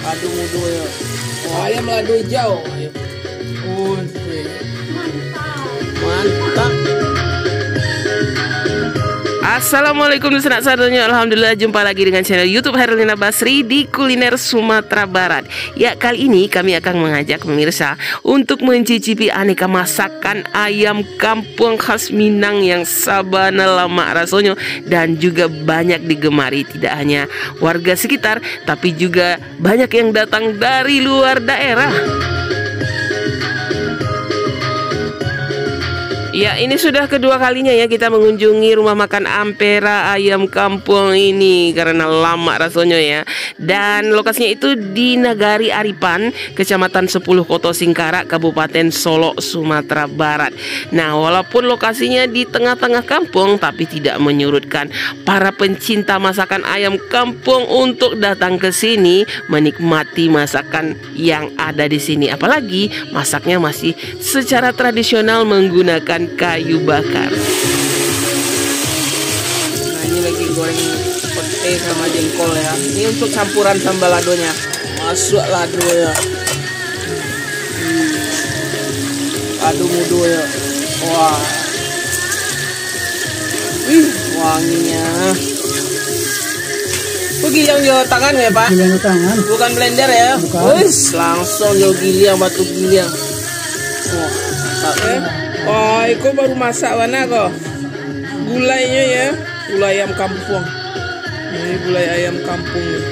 Lado mudo ya. Oh, ayam lado hijau. Oh, mantap. Assalamualaikum sanak saudara, alhamdulillah jumpa lagi dengan channel YouTube Herlina Basri di Kuliner Sumatera Barat. Ya, kali ini kami akan mengajak pemirsa untuk mencicipi aneka masakan ayam kampung khas Minang yang sabana lama rasanya dan juga banyak digemari tidak hanya warga sekitar tapi juga banyak yang datang dari luar daerah. Ya, ini sudah kedua kalinya ya kita mengunjungi rumah makan Ampera ayam kampung ini karena lama rasanya ya. Dan lokasinya itu di Nagari Aripan, Kecamatan 10 Koto Singkarak, Kabupaten Solok, Sumatera Barat. Nah, walaupun lokasinya di tengah-tengah kampung tapi tidak menyurutkan para pencinta masakan ayam kampung untuk datang ke sini menikmati masakan yang ada di sini. Apalagi masaknya masih secara tradisional menggunakan kayu bakar. Nah, ini lagi goreng pete sama jengkol ya. Ini untuk campuran sambal ladonya. Masuk lado ya. Lado mudo ya. Wah. Wanginya. Itu giling jo tangan ya, Pak? Giling tangan. Bukan blender ya? Wis, langsung jo giling batu giling. Wah, mantap. Wah, itu baru masak mana kok? Gulainya ya, gulai ayam kampung. Ini gulai ayam kampung nih.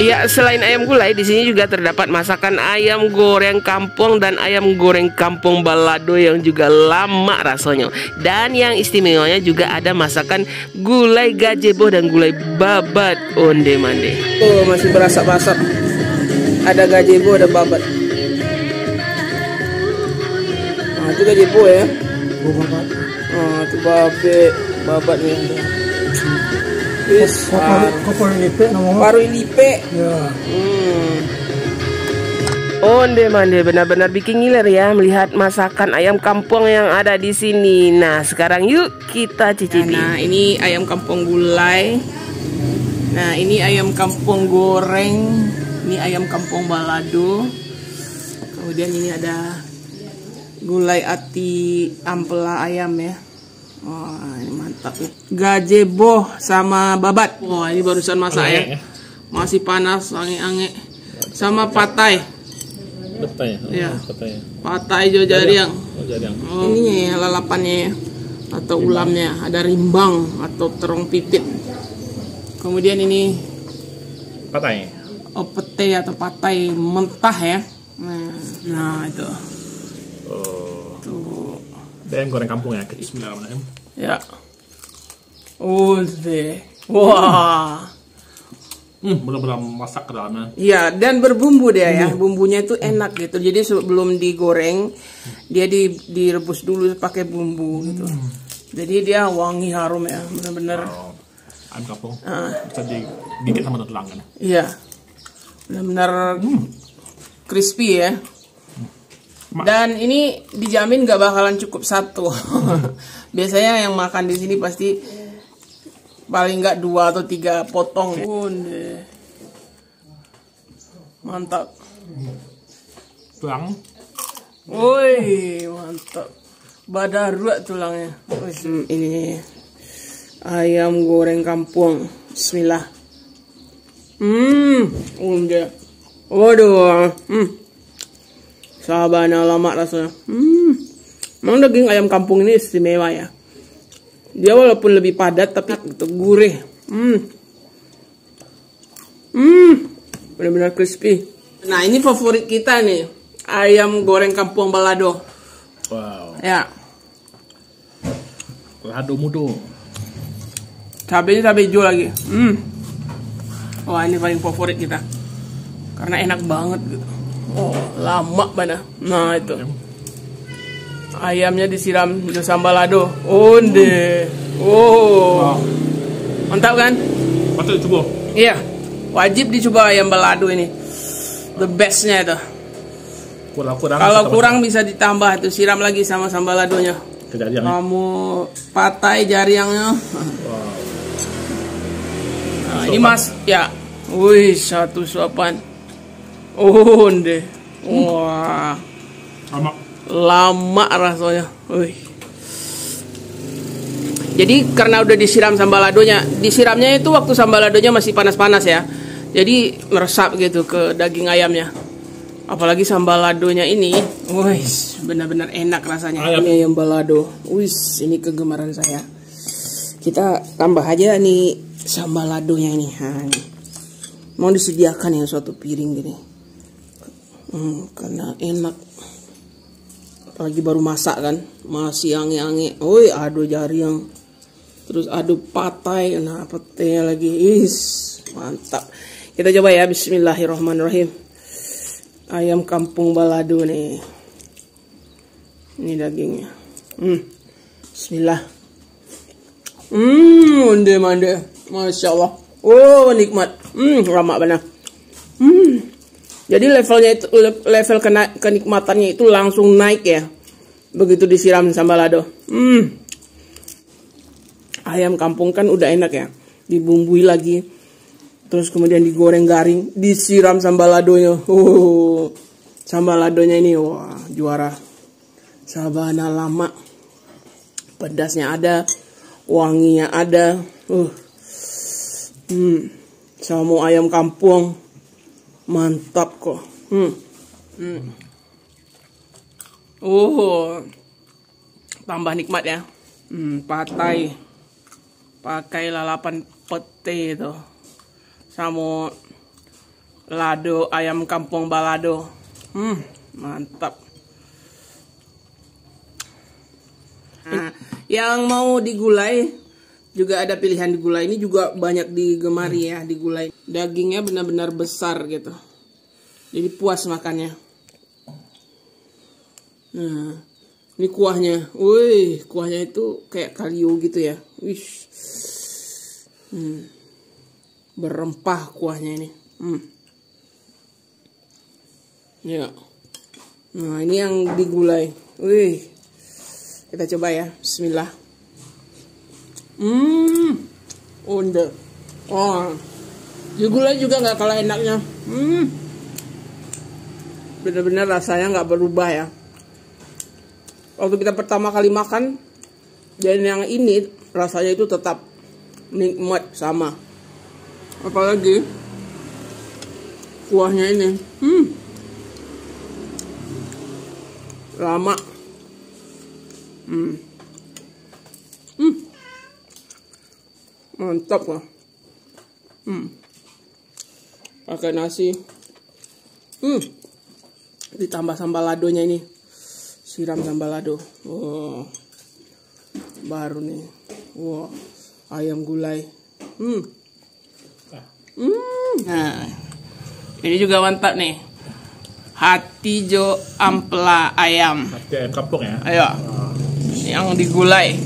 Ya, selain ayam gulai di sini juga terdapat masakan ayam goreng kampung dan ayam goreng kampung balado yang juga lama rasanya. Dan yang istimewanya juga ada masakan gulai gazebo dan gulai babat onde mande. Oh, masih berasap-asap. Ada gazebo, ada babat. Nah, itu gazebo ya. Babat. Oh, itu babat nih. Wis, Kopor lipe namanya. paru lipe. Ya. Onde mande benar-benar bikin ngiler ya melihat masakan ayam kampung yang ada di sini. Nah, sekarang yuk kita cicipi. Nah, ini ayam kampung gulai. Nah, ini ayam kampung goreng. Ini ayam kampung balado. Kemudian ini ada gulai ati ampela ayam ya. Wah, ini mantap ya. Gazebo sama babat. Wah, ini barusan masak ya. Masih panas, ange-ange. Sama patai. Patai Ya. Patai. Patai jo jariang. Oh, jariang. Ini ya lalapannya ya. Atau ulamnya. Ada rimbang atau terong pipit. Kemudian ini Patai. pete atau patai mentah ya. Nah itu. Oh. Tuh. Ayam goreng kampung ya. Bismillahirrahmanirrahim. Ya. Oh, deh. Wah. Benar-benar masak ke dalamnya. Iya, dan berbumbu dia ya. Bumbunya itu enak gitu. Jadi sebelum digoreng, dia direbus dulu pakai bumbu gitu. Jadi dia wangi harum ya, benar-benar. Oh. Ayam kampung. Bisa digigit sama tulang kan. Iya. Benar-benar crispy ya. Dan ini dijamin gak bakalan cukup satu. Biasanya yang makan di sini pasti paling nggak 2 atau 3 potong. Mantap. Tulang. Woi, mantap. Badarua tulangnya. Ini ayam goreng kampung. Bismillah. Udah. Waduh. Sabana lama rasanya. Memang daging ayam kampung ini istimewa ya. Dia walaupun lebih padat tapi gurih. Benar-benar crispy. Nah, ini favorit kita nih. Ayam goreng kampung balado. Wow. Ya. Lado mudo. Cabenya cabai hijau lagi. Wah, ini paling favorit kita. Karena enak banget gitu. Oh, lama banget. Nah, itu. Ayamnya disiram di sambal lado. Onde. Oh. Mantap kan? Patut coba. Iya. Wajib dicoba ayam balado ini. The bestnya itu. Kalau kurang bisa ditambah tuh, siram lagi sama sambal ladonya. Kamu patai jariangnya. Nah, ini Mas, ya. Wih, satu suapan. Onde. Wah. Lama rasanya. Wih. Jadi karena udah disiram sambal ladonya, disiramnya itu waktu sambal ladonya masih panas-panas ya. Jadi meresap gitu ke daging ayamnya. Apalagi sambal ladonya ini, wih, benar-benar enak rasanya. Ini ayam balado. Wih, ini kegemaran saya. Kita tambah aja nih sambal ladonya ini. Nah, ini. Mau disediakan ya suatu piring gini. Karena enak. Apalagi baru masak kan, masih ange-ange. Woi, adu jari yang, terus adu patai, nah pete lagi, mantap. Kita coba ya, Bismillahirrahmanirrahim. Ayam kampung balado nih. Ini dagingnya. Bismillah. Mande, masya Allah. Oh, nikmat. Lama benar. Jadi levelnya itu, level kenikmatannya itu langsung naik ya. Begitu disiram sambal lado. Ayam kampung kan udah enak ya. Dibumbui lagi. Terus kemudian digoreng garing, disiram sambal ladonya. Sambal ladonya ini wah, juara. Sabana lama. Pedasnya ada, wanginya ada. Sama ayam kampung. Mantap kok. Tambah nikmat ya. Patai. Pakai lalapan pete itu. Sama lado ayam kampung balado. Mantap. Nah, yang mau digulai juga ada pilihan di gulai, ini juga banyak digemari ya di gulai. Dagingnya benar-benar besar gitu. Jadi puas makannya. Nah, ini kuahnya. Wih, kuahnya itu kayak kalio gitu ya. Wih. Berempah kuahnya ini. Ya. Nah, ini yang digulai. Wih. Kita coba ya. Bismillah. Udah. Gulai juga nggak kalah enaknya. Bener-bener rasanya nggak berubah ya. Waktu kita pertama kali makan dan yang ini rasanya itu tetap nikmat sama. Apalagi kuahnya ini. Lama. Mantap lah. Pakai nasi. Ditambah sambal ladonya ini. Siram sambal lado. Baru nih. Ayam gulai. Nah, ini juga mantap nih. Hati jo ampela ayam. Hati ayam kampung ya. Ayo. Yang digulai.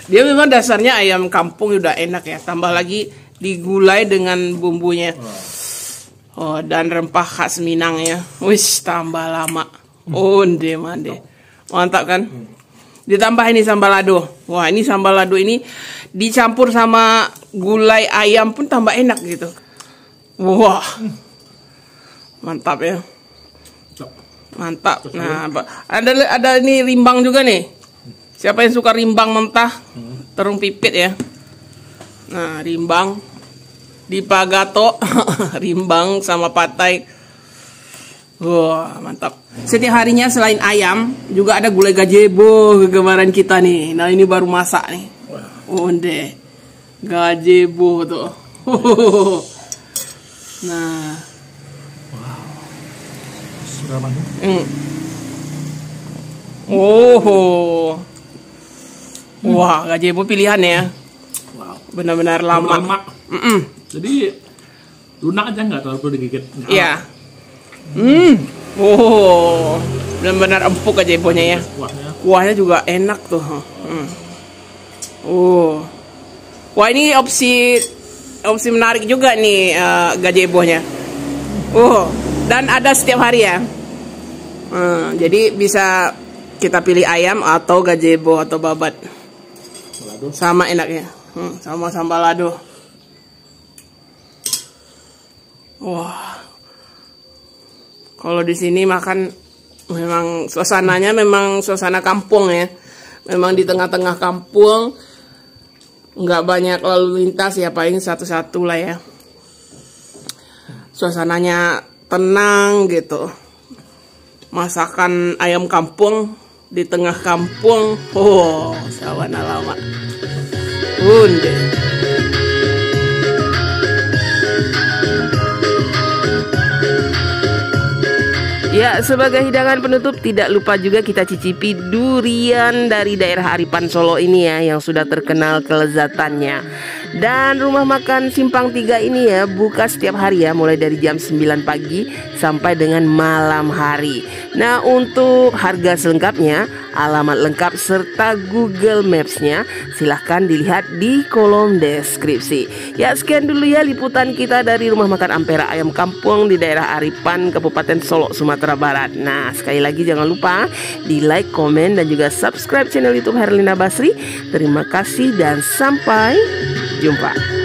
Dia memang dasarnya ayam kampung udah enak ya. Tambah lagi digulai dengan bumbunya. Dan rempah khas Minang ya. Wis, tambah lama. Onde mande. Mantap kan? Ditambah ini sambal lado. Wah, ini sambal lado ini dicampur sama gulai ayam pun tambah enak gitu. Wah. Mantap ya. Mantap. Nah, ada ini rimbang juga nih. Siapa yang suka rimbang mentah? Terung pipit ya. Nah, rimbang dipagato, rimbang sama patai. Wah, mantap. Setiap harinya selain ayam juga ada gulai gazebo kegemaran kita nih. Nah, ini baru masak nih. Onde. Gazebo tuh. Nah. Wah, gazebo pilihan ya. Benar-benar lama. Jadi lunak aja nggak terlalu digigit. Iya. Benar-benar empuk gazebonya ya. Kuahnya juga enak tuh. Wah, ini opsi menarik juga nih gazebonya. Dan ada setiap hari ya. Jadi bisa kita pilih ayam atau gazebo atau babat. Sama enaknya. Sama sambal lado. Wah. Kalau di sini makan memang suasananya memang suasana kampung ya. Memang di tengah-tengah kampung, nggak banyak lalu lintas ya, paling satu-satu lah ya. Suasananya tenang gitu. Masakan ayam kampung di tengah kampung. Oh, sawana lama. Bunde. Ya, sebagai hidangan penutup tidak lupa juga kita cicipi durian dari daerah Aripan Solo ini ya, yang sudah terkenal kelezatannya. Dan rumah makan Simpang 3 ini ya buka setiap hari ya, mulai dari jam 9 pagi sampai dengan malam hari. Nah, untuk harga selengkapnya, alamat lengkap serta Google Maps-nya silahkan dilihat di kolom deskripsi. Ya, sekian dulu ya liputan kita dari rumah makan Ampera Ayam Kampung di daerah Aripan, Kabupaten Solo, Sumatera Barat. Nah, sekali lagi jangan lupa di like, komen, dan juga subscribe channel YouTube Herlina Basri. Terima kasih dan sampai jumpa.